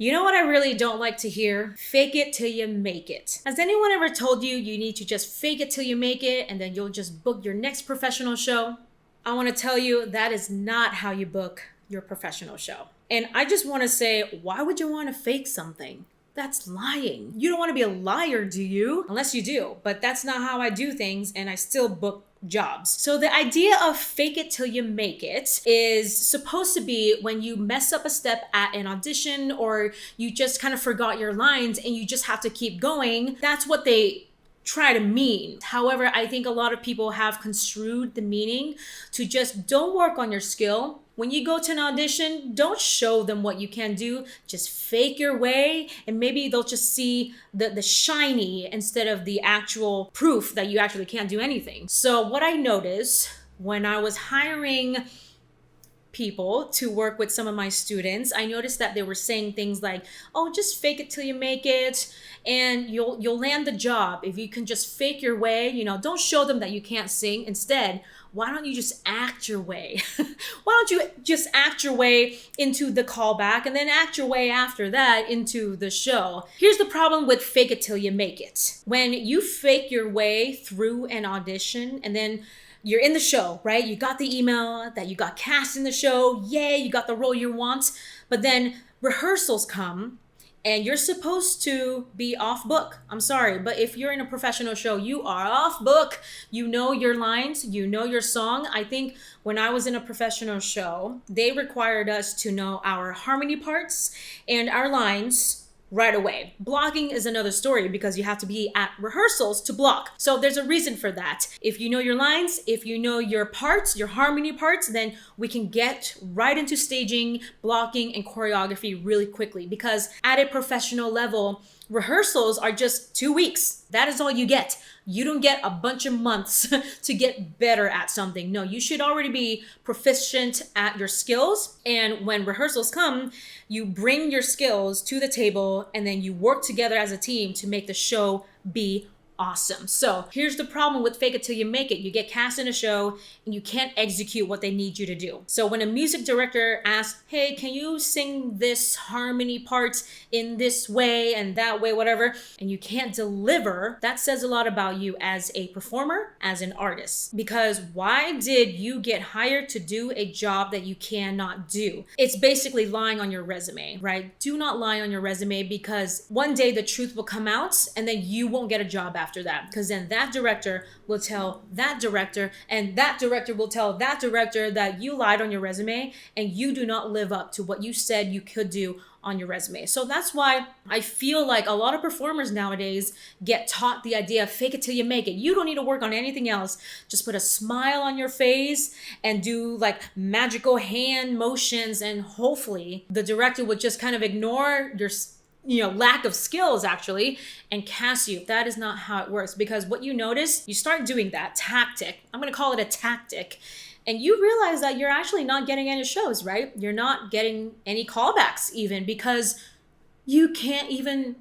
You know what I really don't like to hear? Fake it till you make it. Has anyone ever told you you need to just fake it till you make it and then you'll just book your next professional show? I want to tell you that is not how you book your professional show. And I just want to say, why would you want to fake something? That's lying. You don't want to be a liar, do you? Unless you do, but that's not how I do things, and I still book jobs. So the idea of fake it till you make it is supposed to be when you mess up a step at an audition or you just kind of forgot your lines and you just have to keep going. That's what they try to mean. However, I think a lot of people have construed the meaning to just don't work on your skill. When you go to an audition, don't show them what you can do. Just fake your way, and maybe they'll just see the shiny instead of the actual proof that you actually can't do anything. So what I noticed when I was hiring people to work with some of my students, I noticed that they were saying things like, "Oh, just fake it till you make it, and you'll land the job if you can just fake your way. Don't show them that you can't sing. Instead, why don't you just act your way? Why don't you just act your way into the callback and then act your way after that into the show?" Here's the problem with fake it till you make it. When you fake your way through an audition and then you're in the show, right? You got the email that you got cast in the show. Yay, you got the role you want. But then rehearsals come and you're supposed to be off book. I'm sorry, but if you're in a professional show, you are off book. You know your lines, you know your song. I think when I was in a professional show, they required us to know our harmony parts and our lines right away. Blocking is another story because you have to be at rehearsals to block. So there's a reason for that. If you know your lines, if you know your parts, your harmony parts, then we can get right into staging, blocking, and choreography really quickly, because at a professional level, rehearsals are just 2 weeks. That is all you get. You don't get a bunch of months to get better at something. No, you should already be proficient at your skills. And when rehearsals come, you bring your skills to the table and then you work together as a team to make the show be awesome. So here's the problem with fake it till you make it. You get cast in a show and you can't execute what they need you to do. So when a music director asks, "Hey, can you sing this harmony part in this way and that way, whatever," and you can't deliver, that says a lot about you as a performer, as an artist. Because why did you get hired to do a job that you cannot do? It's basically lying on your resume, right? Do not lie on your resume, because one day the truth will come out and then you won't get a job after that, because then that director will tell that director, and that director will tell that director that you lied on your resume and you do not live up to what you said you could do on your resume. So that's why I feel like a lot of performers nowadays get taught the idea of fake it till you make it. You don't need to work on anything else. Just put a smile on your face and do like magical hand motions, and hopefully the director would just kind of ignore your lack of skills actually and cast you. That is not how it works, because what you notice, you start doing that tactic. I'm going to call it a tactic. And you realize that you're actually not getting any shows, right? You're not getting any callbacks even, because you can't even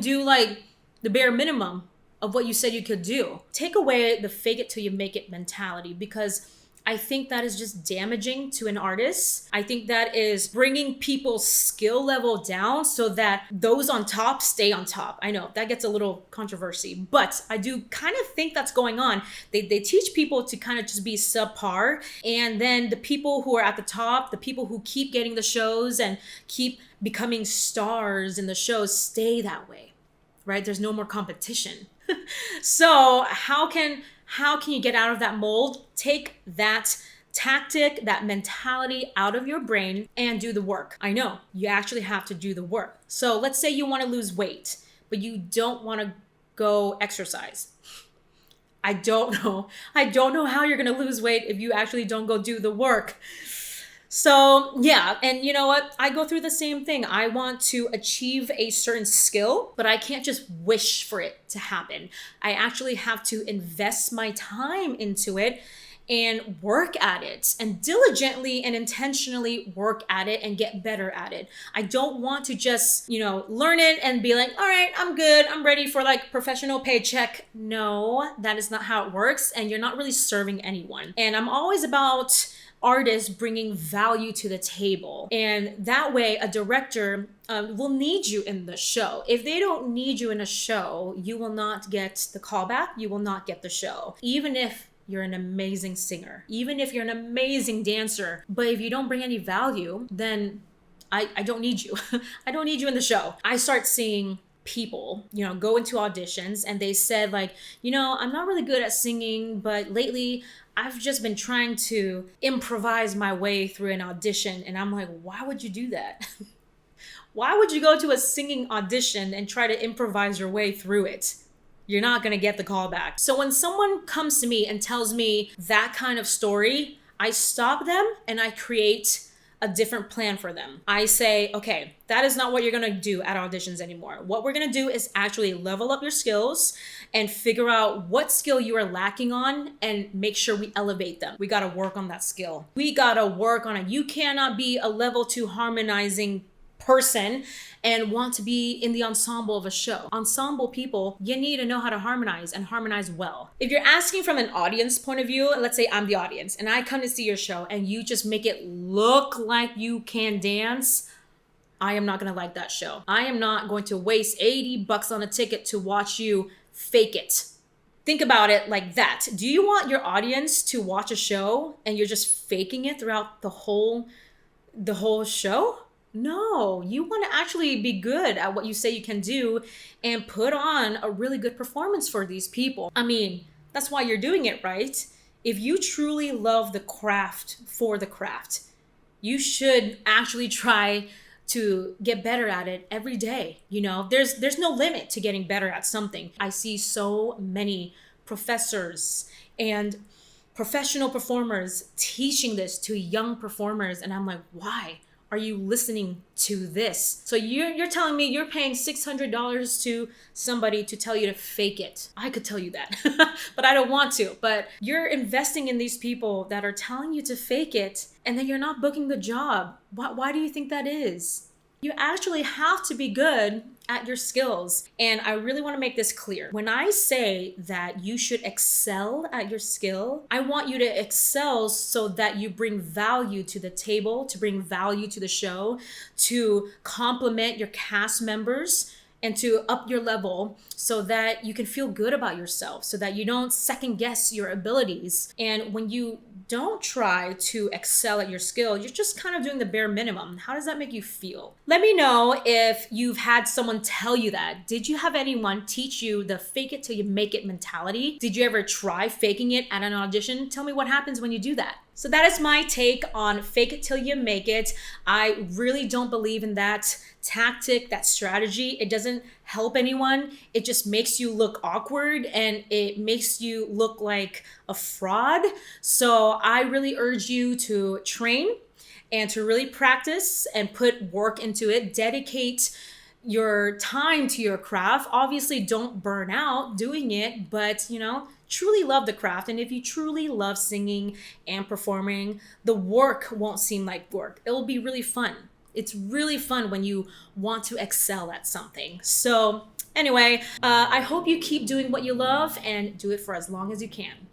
do like the bare minimum of what you said you could do. Take away the fake it till you make it mentality, because I think that is just damaging to an artist. I think that is bringing people's skill level down so that those on top stay on top. I know that gets a little controversy, but I do kind of think that's going on. They teach people to kind of just be subpar, and then the people who are at the top, the people who keep getting the shows and keep becoming stars in the shows, stay that way, right? There's no more competition. So how can you get out of that mold? Take that tactic, that mentality out of your brain and do the work. I know you actually have to do the work. So let's say you want to lose weight, but you don't want to go exercise. I don't know how you're going to lose weight if you actually don't go do the work. So yeah, and you know what? I go through the same thing. I want to achieve a certain skill, but I can't just wish for it to happen. I actually have to invest my time into it and work at it, and diligently and intentionally work at it and get better at it. I don't want to just, learn it and be like, all right, I'm good. I'm ready for like professional paycheck. No, that is not how it works. And you're not really serving anyone. And I'm always about artists bringing value to the table. And that way, a director will need you in the show. If they don't need you in a show, you will not get the callback, you will not get the show. Even if you're an amazing singer, even if you're an amazing dancer, but if you don't bring any value, then I don't need you. I don't need you in the show. I start seeing people, go into auditions and they said like, I'm not really good at singing, but lately I've just been trying to improvise my way through an audition. And I'm like, why would you do that? Why would you go to a singing audition and try to improvise your way through it? You're not going to get the call back. So when someone comes to me and tells me that kind of story, I stop them and I create a different plan for them. I say, okay, that is not what you're gonna do at auditions anymore. What we're gonna do is actually level up your skills and figure out what skill you are lacking on and make sure we elevate them. We gotta work on that skill. We gotta work on it. You cannot be a level 2 harmonizing person and want to be in the ensemble of a show. Ensemble people, you need to know how to harmonize and harmonize well. If you're asking from an audience point of view, let's say I'm the audience and I come to see your show and you just make it look like you can dance, I am not gonna like that show. I am not going to waste $80 on a ticket to watch you fake it. Think about it like that. Do you want your audience to watch a show and you're just faking it throughout the whole show? No, you want to actually be good at what you say you can do and put on a really good performance for these people. I mean, that's why you're doing it, right? If you truly love the craft for the craft, you should actually try to get better at it every day. There's no limit to getting better at something. I see so many professors and professional performers teaching this to young performers, and I'm like, why are you listening to this? So you're telling me you're paying $600 to somebody to tell you to fake it. I could tell you that, but I don't want to. But you're investing in these people that are telling you to fake it, and then you're not booking the job. Why do you think that is? You actually have to be good at your skills. And I really want to make this clear. When I say that you should excel at your skill, I want you to excel so that you bring value to the table, to bring value to the show, to complement your cast members, and to up your level so that you can feel good about yourself, so that you don't second guess your abilities. And when you don't try to excel at your skill, you're just kind of doing the bare minimum. How does that make you feel? Let me know if you've had someone tell you that. Did you have anyone teach you the fake it till you make it mentality? Did you ever try faking it at an audition? Tell me what happens when you do that. So that is my take on fake it till you make it. I really don't believe in that tactic, that strategy. It doesn't help anyone. It just makes you look awkward and it makes you look like a fraud. So I really urge you to train and to really practice and put work into it. Dedicate your time to your craft. Obviously, don't burn out doing it, but truly love the craft. And if you truly love singing and performing, the work won't seem like work. It'll be really fun. It's really fun when you want to excel at something. So anyway, I hope you keep doing what you love and do it for as long as you can.